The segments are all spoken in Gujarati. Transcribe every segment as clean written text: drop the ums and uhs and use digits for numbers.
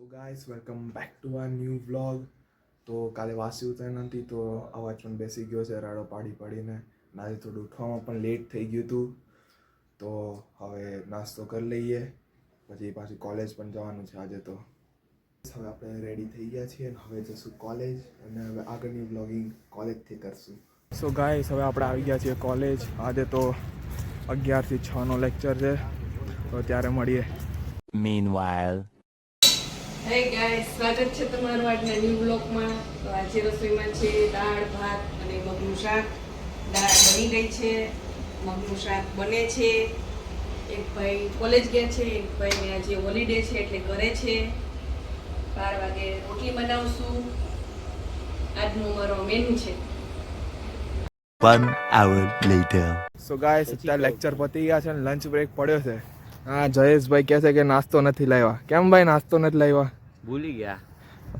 So guys welcome back to our new vlog. તો કાલે વાસી ઉતરાયણ હતી તો અવાજ પણ બેસી ગયો છે રાડો પાડીને. આજે થોડું ઉઠવામાં પણ લેટ થઈ ગયું હતું. તો હવે નાસ્તો કરી લઈએ, પછી પાછી કોલેજ પણ જવાનું છે આજે. તો હવે આપણે રેડી થઈ ગયા છીએ અને હવે જઈશું કોલેજ, અને હવે આગળની વ્લોગિંગ કોલેજથી કરશું. સો ગાઈસ હવે આપણે આવી ગયા છીએ કોલેજ. આજે તો 11 થી 6 નો લેક્ચર છે, તો ત્યારે મળીએ. Meanwhile. Hey guys, સ્વાગત છે તમારું આજના ન્યૂ બ્લોગમાં. તો આજે રસોઈમાં છે દાળ ભાત અને મગનું શાક. દાળ બની ગઈ છે, મગનું શાક બને છે. એક ભાઈ કોલેજ ગયા છે, એક ભાઈને આજે હોલિડે છે એટલે ઘરે છે. 12 વાગે રોટલી બનાવશું. આજનો મારો મેનુ છે. 1 hour later. સો ગાઈસ અત્યારે લેક્ચર પતી ગયા છે અને લંચ બ્રેક પડ્યો છે. હા, જયેશભાઈ કહે છે કે નાસ્તો નથી લાવ્યા. કેમ ભાઈ નાસ્તો નથી લાવ્યા? ભૂલી ગયા.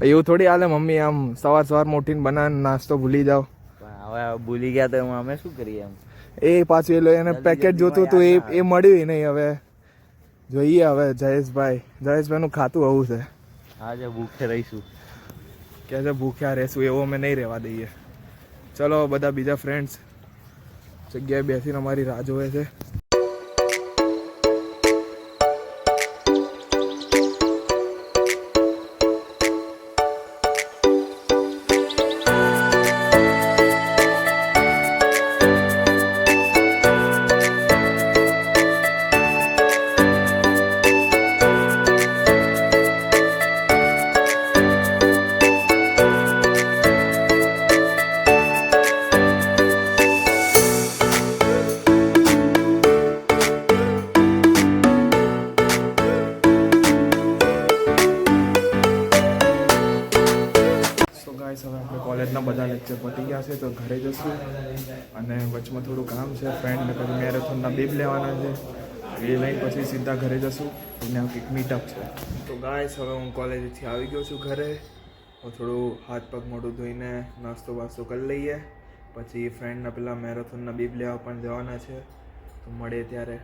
એવું થોડી હાલે મમ્મી, આમ સવારમાં ઉઠીને બનાવીને નાસ્તો ભૂલી જાઓ. પણ હવે ભૂલી ગયા તો એમાં અમે શું કરીએ? એમ એ પાછું એ એને પેકેટ જોતું હતું, એ મળ્યું નહીં. હવે જોઈએ હવે જયેશભાઈનું ખાતું આવું છે. આજે ભૂખે રહીશું. કે છે ભૂખ્યા રહેશું, એવો અમે નહીં રહેવા દઈએ. ચલો બધા બીજા ફ્રેન્ડ્સ જગ્યાએ બેસીને અમારી રાહ જોવે છે. હવે આપણે કોલેજના બધા લેક્ચર પતી ગયા છે, તો ઘરે જશું. અને વચમાં થોડું કામ છે, ફ્રેન્ડને પછી મેરેથોનના બીબ લેવાના છે, એ લઈને પછી સીધા ઘરે જશું. એને કંઈક મીટઅપ છે. તો ગાઈસ હવે હું કોલેજથી આવી ગયો છું ઘરે. થોડું હાથ પગ મોઢું ધોઈને નાસ્તો વાસ્તો કરી લઈએ, પછી ફ્રેન્ડના પેલા મેરેથોનના બીબ લેવા પણ જવાના છે, તો મળીએ ત્યારે.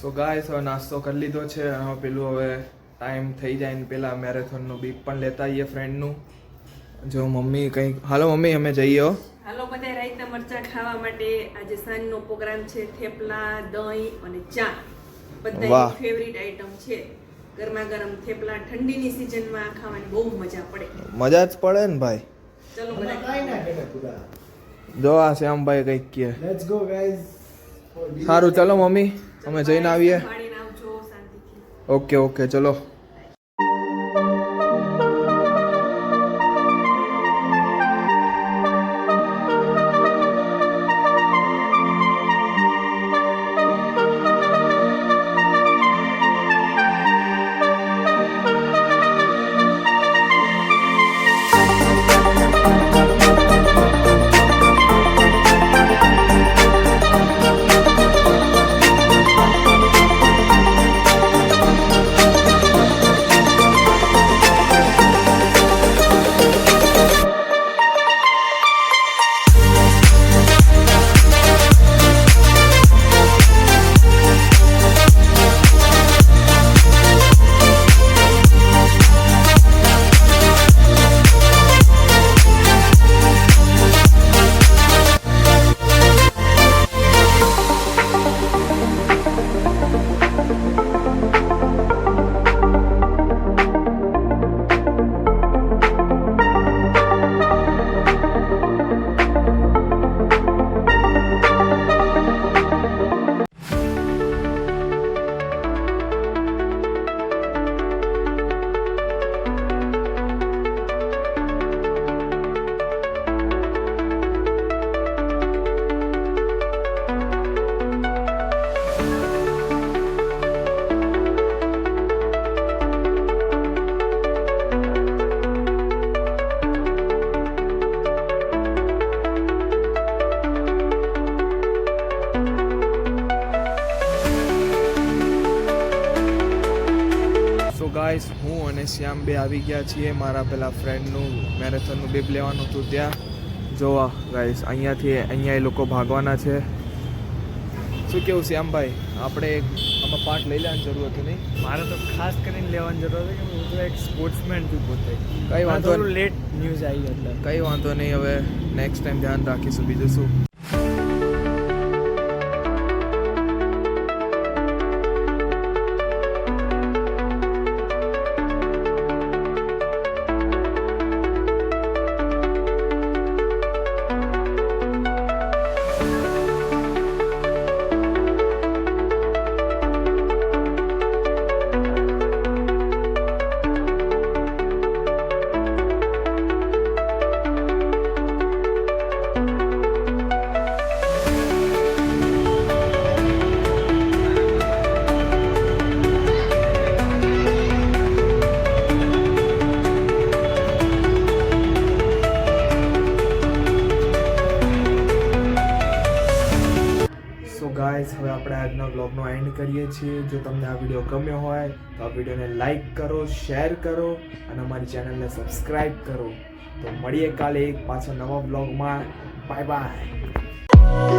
સો ગાઈસ હવે નાસ્તો કરી લીધો છે, હવે પેલું હવે ટાઈમ થઈ જાય ને પેલા મેરેથોનનું બીબ પણ લેતા આવીએ ફ્રેન્ડનું. જો મમ્મી કંઈક, હાલો મમ્મી અમે જઈએ હો. હાલો બધા રાઈતા મરચાં ખાવા માટે. આજે સાંજનો પ્રોગ્રામ છે. થેપલા, દહીં અને ચા બધા ફેવરિટ આઈટમ છે. ગરમા ગરમ થેપલા ઠંડીની સિઝનમાં ખાવાની બહુ મજા પડે. મજા જ પડે ને ભાઈ. ચલો બધા જો આ શ્યામભાઈ કંઈક કહે. Let's go guys. સારું ચલો મમ્મી અમે જઈને આવીએ. પાણીને આવજો શાંતિથી. ઓકે ઓકે ચલો. ગાઈસ હું અને શ્યામ બે આવી ગયા છીએ મારા પેલા ફ્રેન્ડનું મેરેથોનનું બીબ લેવાનું હતું ત્યાં. જોવા ગાઈસ અહીંયાથી અહીંયા એ લોકો ભાગવાના છે. શું કેવું શ્યામભાઈ, આપણે આમાં પાર્ટ લઈ લેવાની જરૂર હતી નહીં? મારે તો ખાસ કરીને લેવાની જરૂર હતી કે હું તો એક સ્પોર્ટ્સમેન છું પોતે. કઈ વાંધો થોડું લેટ ન્યૂઝ આવી એટલે કંઈ વાંધો નહીં, હવે નેક્સ્ટ ટાઈમ ધ્યાન રાખીશું. બીજું શું? સો ગાઈઝ, હવે આપણે આજના બ્લોગનો એન્ડ કરીએ છીએ. જો તમને આ વિડીયો ગમ્યો હોય તો આ વિડીયોને લાઈક કરો, શેર કરો અને અમારી ચેનલને સબસ્ક્રાઈબ કરો. તો મળીએ કાલે એક પાછા નવા બ્લોગમાં. Bye bye.